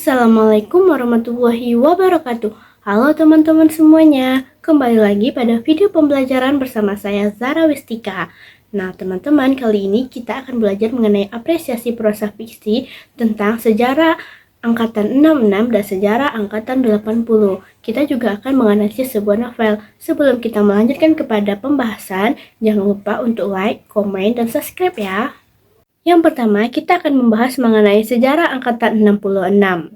Assalamualaikum warahmatullahi wabarakatuh. Halo teman-teman semuanya, kembali lagi pada video pembelajaran bersama saya Zara Wistika. Nah teman-teman, kali ini kita akan belajar mengenai apresiasi prosa fiksi tentang sejarah angkatan 66 dan sejarah angkatan 80. Kita juga akan menganalisis sebuah novel. Sebelum kita melanjutkan kepada pembahasan, jangan lupa untuk like, komen, dan subscribe ya. Yang pertama, kita akan membahas mengenai sejarah angkatan 66.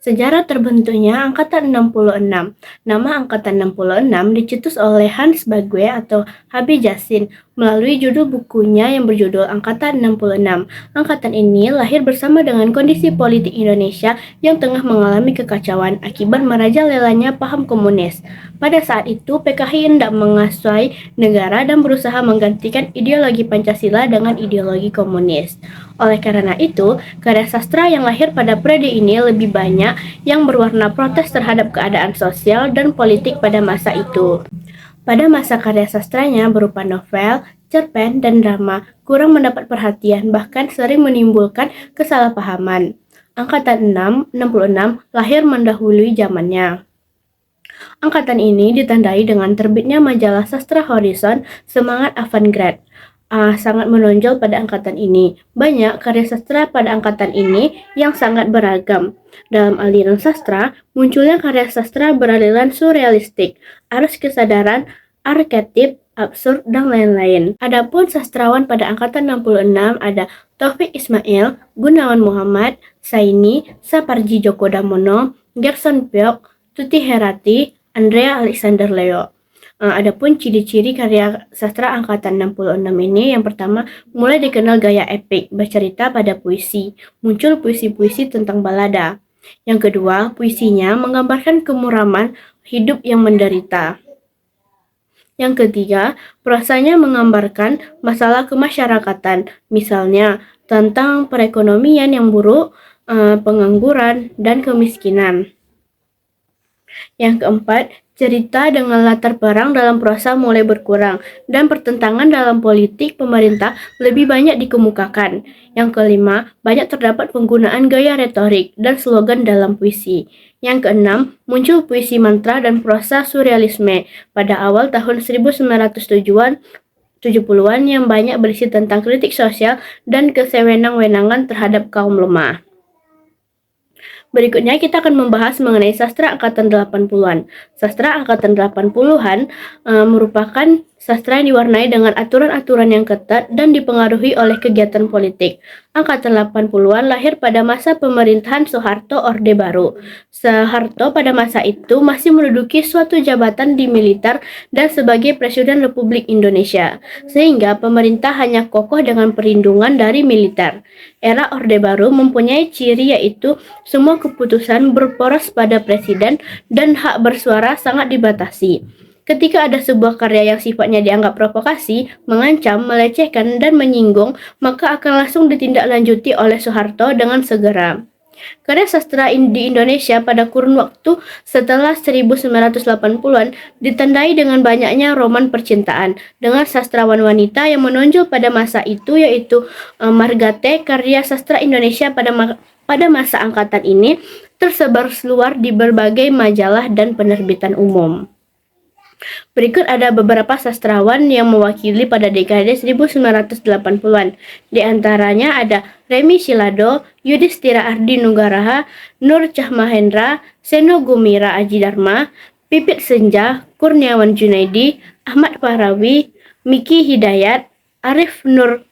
Sejarah terbentuknya Angkatan 66. Nama Angkatan 66 dicetus oleh Hans Bague atau Habib Jassin melalui judul bukunya yang berjudul Angkatan 66. Angkatan ini lahir bersama dengan kondisi politik Indonesia yang tengah mengalami kekacauan akibat merajalelanya paham komunis. Pada saat itu, PKI hendak menguasai negara dan berusaha menggantikan ideologi Pancasila dengan ideologi komunis. Oleh karena itu, karya sastra yang lahir pada periode ini lebih banyak yang berwarna protes terhadap keadaan sosial dan politik pada masa itu. Pada masa karya sastranya berupa novel, cerpen, dan drama kurang mendapat perhatian, bahkan sering menimbulkan kesalahpahaman. Angkatan 66 lahir mendahului zamannya. Angkatan ini ditandai dengan terbitnya majalah sastra Horizon Semangat Avant-Garde. Sangat menonjol pada angkatan ini. Banyak karya sastra pada angkatan ini yang sangat beragam. Dalam aliran sastra, munculnya karya sastra beraliran surrealistik, arus kesadaran, arketip, absurd, dan lain-lain. Adapun sastrawan pada angkatan 66 ada Taufik Ismail, Gunawan Muhammad, Saini, Saparji Djoko Damono, Gerson Pyok, Tuti Herati, Andrea Alexander Leo. Adapun ciri-ciri karya sastra angkatan 66 ini, yang pertama, mulai dikenal gaya epik, bercerita pada puisi. Muncul puisi-puisi tentang balada. Yang kedua, puisinya menggambarkan kemuraman hidup yang menderita. Yang ketiga, prosanya menggambarkan masalah kemasyarakatan, misalnya tentang perekonomian yang buruk, pengangguran, dan kemiskinan. Yang keempat, cerita dengan latar perang dalam prosa mulai berkurang dan pertentangan dalam politik pemerintah lebih banyak dikemukakan. Yang kelima, banyak terdapat penggunaan gaya retorik dan slogan dalam puisi. Yang keenam, muncul puisi mantra dan prosa surrealisme pada awal tahun 1970-an yang banyak berisi tentang kritik sosial dan kesewenang-wenangan terhadap kaum lemah. Berikutnya kita akan membahas mengenai sastra angkatan 80-an. Sastra angkatan 80-an merupakan sastra yang diwarnai dengan aturan-aturan yang ketat dan dipengaruhi oleh kegiatan politik. Angkatan 80-an lahir pada masa pemerintahan Soeharto Orde Baru. Soeharto pada masa itu masih menduduki suatu jabatan di militer dan sebagai Presiden Republik Indonesia, sehingga pemerintah hanya kokoh dengan perlindungan dari militer. Era Orde Baru mempunyai ciri yaitu semua keputusan berporos pada presiden dan hak bersuara sangat dibatasi. Ketika ada sebuah karya yang sifatnya dianggap provokasi, mengancam, melecehkan, dan menyinggung, maka akan langsung ditindaklanjuti oleh Soeharto dengan segera. Karya sastra di Indonesia pada kurun waktu setelah 1980-an ditandai dengan banyaknya roman percintaan dengan sastrawan wanita yang menonjol pada masa itu, yaitu Margate. Karya sastra Indonesia pada masa angkatan ini tersebar luar di berbagai majalah dan penerbitan umum. Berikut ada beberapa sastrawan yang mewakili pada dekade 1980-an. Di antaranya ada Remi Silado, Yudhistira Ardi Nugaraha, Nur Cahmahendra, Seno Gumira Aji Dharma, Pipit Senja, Kurniawan Junaidi, Ahmad Fahrawi, Miki Hidayat, Arif Nur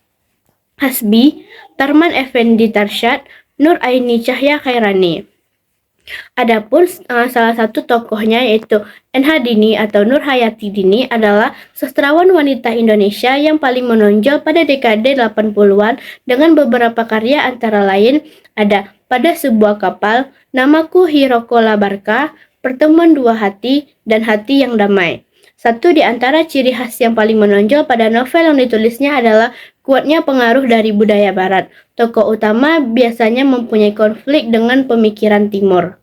Hasbi, Tarman Effendi Tarsyad, Nur Aini Cahya Khairani. Adapun salah satu tokohnya yaitu NH Dini atau Nur Hayati Dini adalah sastrawan wanita Indonesia yang paling menonjol pada dekade 80-an dengan beberapa karya antara lain ada Pada Sebuah Kapal, Namaku Hiroko Labarka, Pertemuan Dua Hati, dan Hati yang Damai. Satu di antara ciri khas yang paling menonjol pada novel yang ditulisnya adalah kuatnya pengaruh dari budaya barat. Tokoh utama biasanya mempunyai konflik dengan pemikiran timur.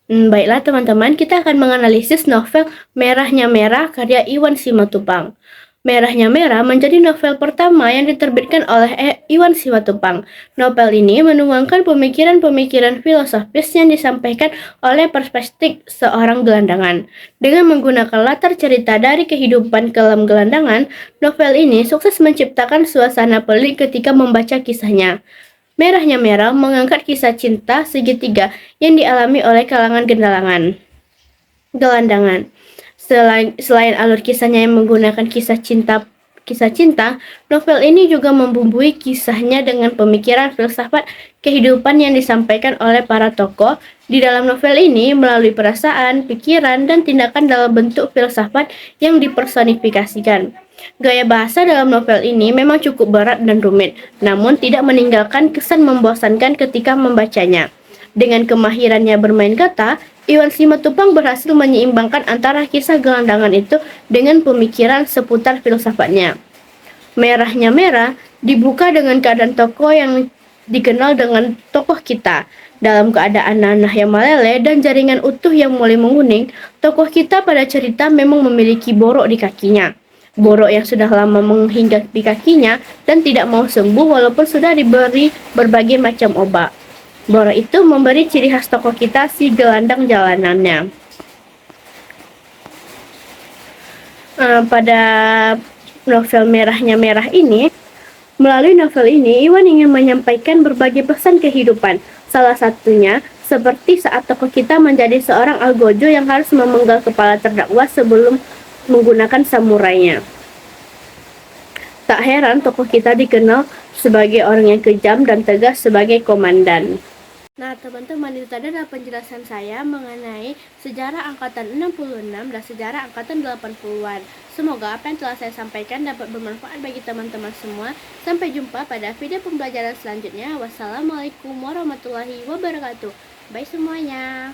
Baiklah teman-teman, kita akan menganalisis novel Merahnya Merah karya Iwan Simatupang. Merahnya Merah menjadi novel pertama yang diterbitkan oleh Iwan Simatupang. Novel ini menuangkan pemikiran-pemikiran filosofis yang disampaikan oleh perspektif seorang gelandangan. Dengan menggunakan latar cerita dari kehidupan kelam gelandangan, novel ini sukses menciptakan suasana pelik ketika membaca kisahnya. Merahnya Merah mengangkat kisah cinta segitiga yang dialami oleh kalangan gelandangan. Selain alur kisahnya yang menggunakan kisah cinta, novel ini juga membumbui kisahnya dengan pemikiran filsafat kehidupan yang disampaikan oleh para tokoh di dalam novel ini melalui perasaan, pikiran, dan tindakan dalam bentuk filsafat yang dipersonifikasikan. Gaya bahasa dalam novel ini memang cukup berat dan rumit, namun tidak meninggalkan kesan membosankan ketika membacanya. Dengan kemahirannya bermain kata, Iwan Simatupang berhasil menyeimbangkan antara kisah gelandangan itu dengan pemikiran seputar filsafatnya. Merahnya Merah dibuka dengan keadaan tokoh yang dikenal dengan tokoh kita. Dalam keadaan nanah yang meleleh dan jaringan utuh yang mulai menguning, tokoh kita pada cerita memang memiliki borok di kakinya. Borok yang sudah lama menghinggapi kakinya dan tidak mau sembuh walaupun sudah diberi berbagai macam obat. Borok itu memberi ciri khas tokoh kita si gelandang jalanannya. Pada novel Merahnya Merah ini, melalui novel ini, Iwan ingin menyampaikan berbagai pesan kehidupan. Salah satunya, seperti saat tokoh kita menjadi seorang algojo yang harus memenggal kepala terdakwa sebelum menggunakan samurainya. Tak heran tokoh kita dikenal sebagai orang yang kejam dan tegas sebagai komandan. Nah teman-teman, itu tadi adalah penjelasan saya mengenai sejarah angkatan 66 dan sejarah angkatan 80-an. Semoga apa yang telah saya sampaikan dapat bermanfaat bagi teman-teman semua. Sampai jumpa pada video pembelajaran selanjutnya. Wassalamualaikum warahmatullahi wabarakatuh. Bye semuanya.